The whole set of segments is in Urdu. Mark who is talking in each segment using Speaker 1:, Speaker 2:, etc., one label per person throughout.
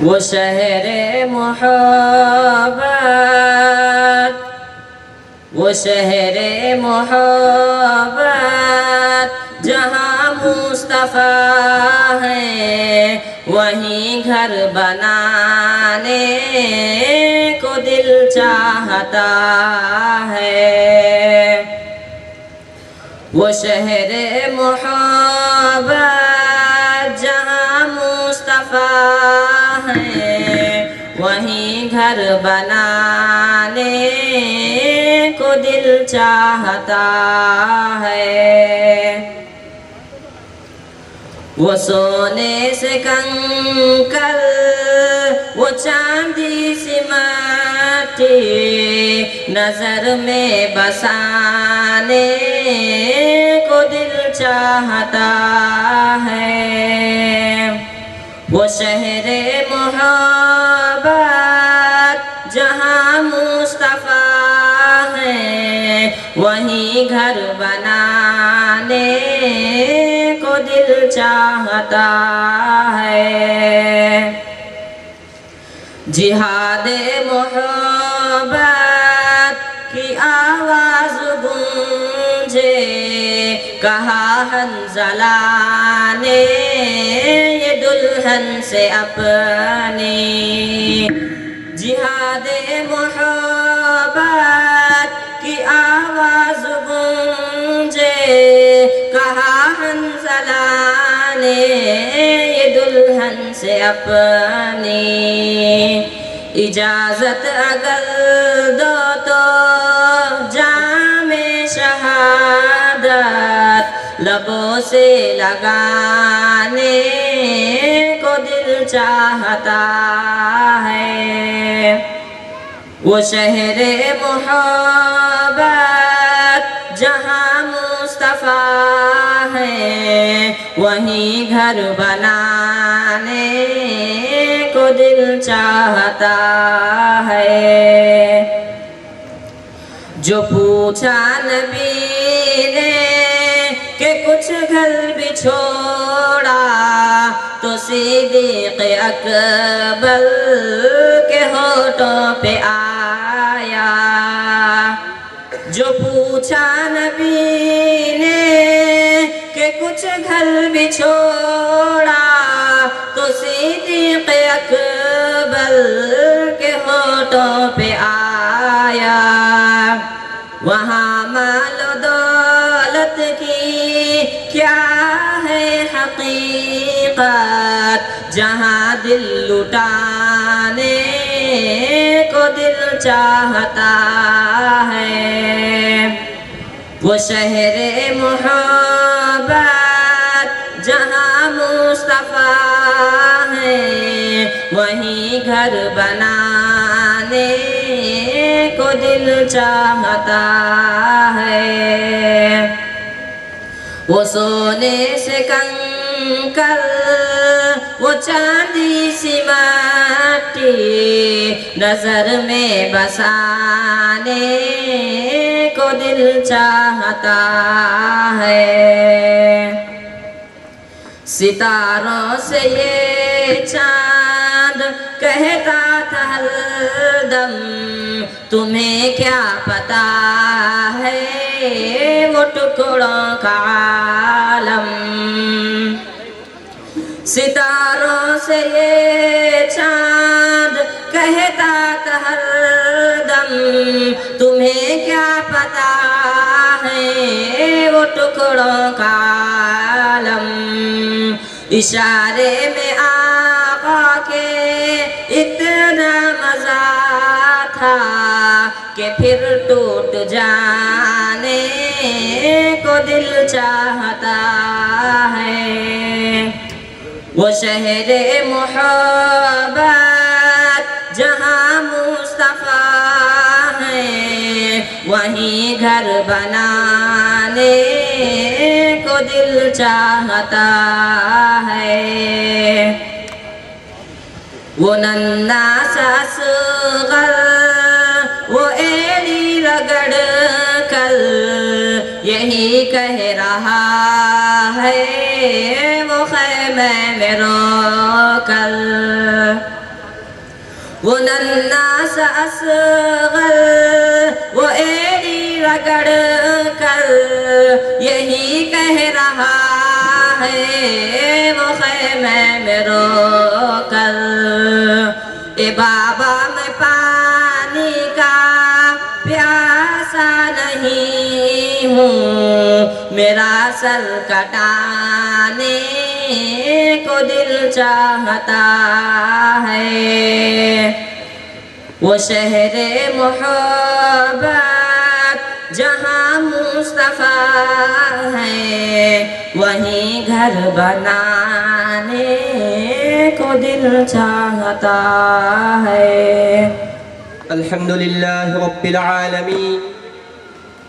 Speaker 1: وہ شہر محبت، وہ شہر محبت جہاں مصطفیٰ ہے، وہیں گھر بنانے کو دل چاہتا ہے۔ وہ شہر محبت جہاں مصطفیٰ ہے، وہیں گھر بنانے کو دل چاہتا ہے۔ وہ سونے سے کنکر، وہ چاندی سی مٹی نظر میں بسانے کو دل چاہتا ہے۔ وہ شہر محبت جہاں مصطفیٰ ہے، وہیں گھر بنانے کو دل چاہتا ہے۔ جہاد محبت کی آواز گونجے، کہا حنظلہ نے یہ دلہن سے اپنی۔ جہاد محبت کی آواز گونجے، کہا حنظلہ نے یہ دلہن سے اپنی۔ اجازت اگر دو تو جام شہادت لبوں سے لگانے کو دل چاہتا ہے۔ وہ شہر محبت جہاں مصطفیٰ ہے، وہیں گھر بنانے کو دل چاہتا ہے۔ جو پوچھا نبی نے کہ کچھ گھر بھی چھوڑا، تو صدیق اکبر کے ہونٹوں پہ آیا۔ جو پوچھا نبی نے کہ کچھ گھر بھی چھوڑا، تو صدیق اکبر کے ہونٹوں پہ آیا۔ وہاں مال و دولت کی کیا ہے حقیقت، جہاں دل لٹانے کو دل چاہتا ہے۔ وہ شہر محبت جہاں مصطفیٰ ہے، وہیں گھر بنانے کو دل چاہتا ہے۔ وہ سونے سے کنکر، وہ چاندی سی مٹی نظر میں بسانے کو دل چاہتا ہے۔ ستاروں سے یہ چاند کہتا تھا ہر دم، تمہیں کیا پتا ہے وہ ٹکڑوں کا عالم۔ ستاروں سے یہ چاند کہتا تھا ہر دم، تمہیں کیا پتا ہے وہ ٹکڑوں کا عالم۔ اشارے میں آقا کے اتنا مزہ تھا کہ پھر ٹوٹ جانے کو دل چاہتا ہے۔ وہ شہر محبت جہاں مصطفیٰ ہے، وہیں گھر بنانے کو دل چاہتا ہے۔ وہ ننھا سا اصغر، وہ ایڑی رگڑ کر یہی کہہ رہا ہے، وہ خیمے میں رو کر۔ وہ ننھا سا اصغر وہ ایڑی رگڑ کر یہی کہہ رہا ہے وہ خیمے میں رو کر، اے بابا میں پانی کا پیاسا نہیں ہوں، میرا سر کٹانے کو دل چاہتا ہے۔ وہ شہر محبت جہاں مصطفیٰ ہے، وہیں گھر بنانے کو دل چاہتا ہے۔
Speaker 2: الحمدللہ رب العالمین،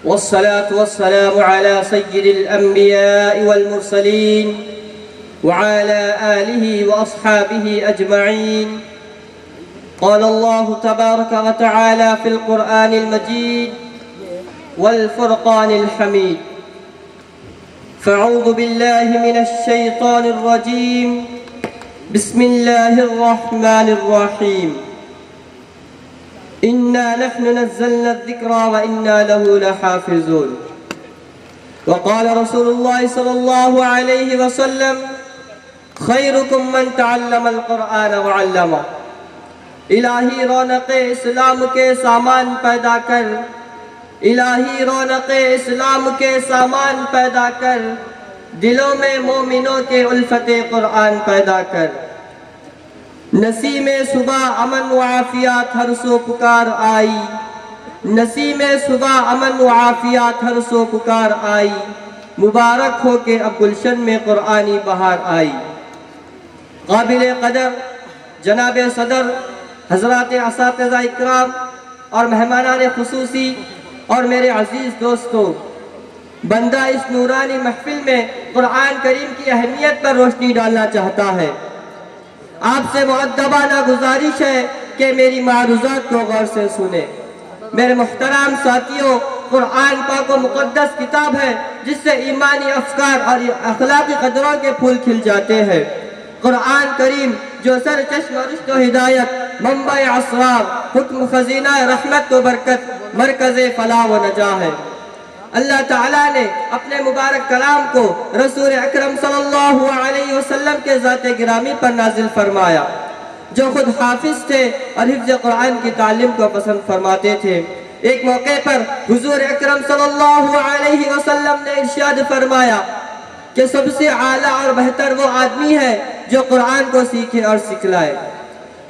Speaker 2: والصلاة والسلام على سید الانبیاء والمرسلین وعلى آلہ واصحابہ اجمعین۔ قال اللہ تبارک وتعالی فی القرآن المجید والفرقان الحمید۔ فاعوذ باللہ من الشیطان الرجیم، بسم اللہ الرحمن الرحیم۔ إنا نحن نزلنا الذكر وإنا له لحافظون۔ وقال رسول الله صلى الله عليه وسلم خيركم من تعلم القرآن وعلمه۔ الہی رونق اسلام کے سامان پیدا کر، الہی رونق اسلام کے سامان پیدا کر، دلوں میں مومنوں کے الفت قرآن پیدا کر۔ نسیم صبح امن و عافیات ہر سو پکار آئی، نسیم صبح امن و عافیات ہر سو پکار آئی، مبارک ہو کہ اب گلشن میں قرآنی بہار آئی۔ قابل قدر جناب صدر، حضرات اساتذہ اکرام اور مہمانان خصوصی اور میرے عزیز دوستو، بندہ اس نورانی محفل میں قرآن کریم کی اہمیت پر روشنی ڈالنا چاہتا ہے۔ آپ سے مؤدبانہ گزارش ہے کہ میری معروضات کو غور سے سنیں۔ میرے محترم ساتھیوں، قرآن پاک و مقدس کتاب ہے جس سے ایمانی افکار اور اخلاقی قدروں کے پھول کھل جاتے ہیں۔ قرآن کریم جو سر چشم رشد و ہدایت، منبع اسرار، حکم خزینہ رحمت و برکت، مرکز فلاح و نجاح ہے۔ اللہ تعالیٰ نے اپنے مبارک کلام کو رسول اکرم صلی اللہ علیہ وسلم کے ذات گرامی پر نازل فرمایا، جو خود حافظ تھے اور حفظ قرآن کی تعلیم کو پسند فرماتے تھے۔ ایک موقع پر حضور اکرم صلی اللہ علیہ وسلم نے ارشاد فرمایا کہ سب سے اعلیٰ اور بہتر وہ آدمی ہے جو قرآن کو سیکھے اور سکھلائے۔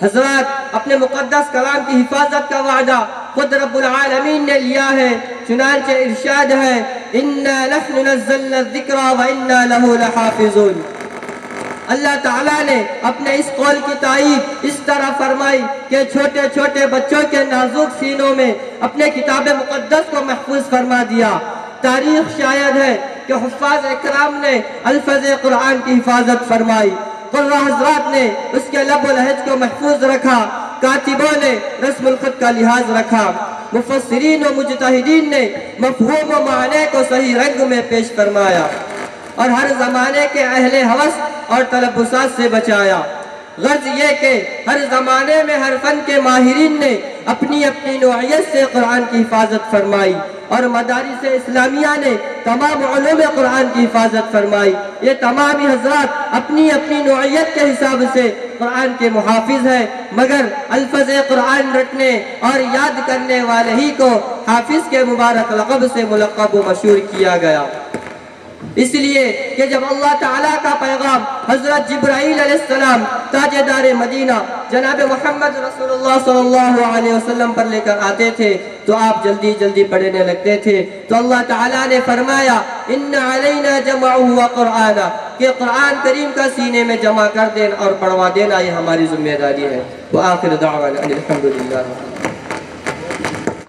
Speaker 2: حضرات، اپنے مقدس کلام کی حفاظت کا وعدہ خود رب العالمین نے لیا ہے، چنانچہ ارشاد ہے اِنَّا نَحْنُ نَزَّلْنَا الذِّكْرَ وَإِنَّا لَهُ لَحَافِظُونَ۔ اللہ تعالیٰ نے اپنے اس قول کی تائید اس طرح فرمائی کہ چھوٹے چھوٹے بچوں کے نازک سینوں میں اپنے کتاب مقدس کو محفوظ فرما دیا۔ تاریخ شاید ہے کہ حفاظ اکرام نے الفاظ قرآن کی حفاظت فرمائی، قرہ حضرات نے اس کے لب و لہج کو محفوظ رکھا، کاتبوں نے رسم الخط کا لحاظ رکھا، مفسرین و مجتہدین نے مفہوم و معنی کو صحیح رنگ میں پیش فرمایا، اور ہر زمانے کے اہل ہوس اور تلبسات سے بچایا۔ غرض یہ کہ ہر زمانے میں ہر فن کے ماہرین نے اپنی اپنی نوعیت سے قرآن کی حفاظت فرمائی، اور مدارس اسلامیہ نے تمام علوم قرآن کی حفاظت فرمائی۔ یہ تمامی حضرات اپنی اپنی نوعیت کے حساب سے قرآن کے محافظ ہیں، مگر الفاظ قرآن رٹنے اور یاد کرنے والے ہی کو حافظ کے مبارک لقب سے ملقب و مشہور کیا گیا۔ اس لیے کہ جب اللہ تعالیٰ کا پیغام حضرت جبرائیل علیہ السلام تاجدار مدینہ جناب محمد رسول اللہ صلی اللہ علیہ وسلم پر لے کر آتے تھے تو آپ جلدی جلدی پڑھنے لگتے تھے، تو اللہ تعالیٰ نے فرمایا ان علینا جمعہ و قرآن، کہ قرآن کریم کا سینے میں جمع کر دینا اور پڑھوا دینا یہ ہماری ذمہ داری ہے۔ وآخر دعوانا الحمدللہ۔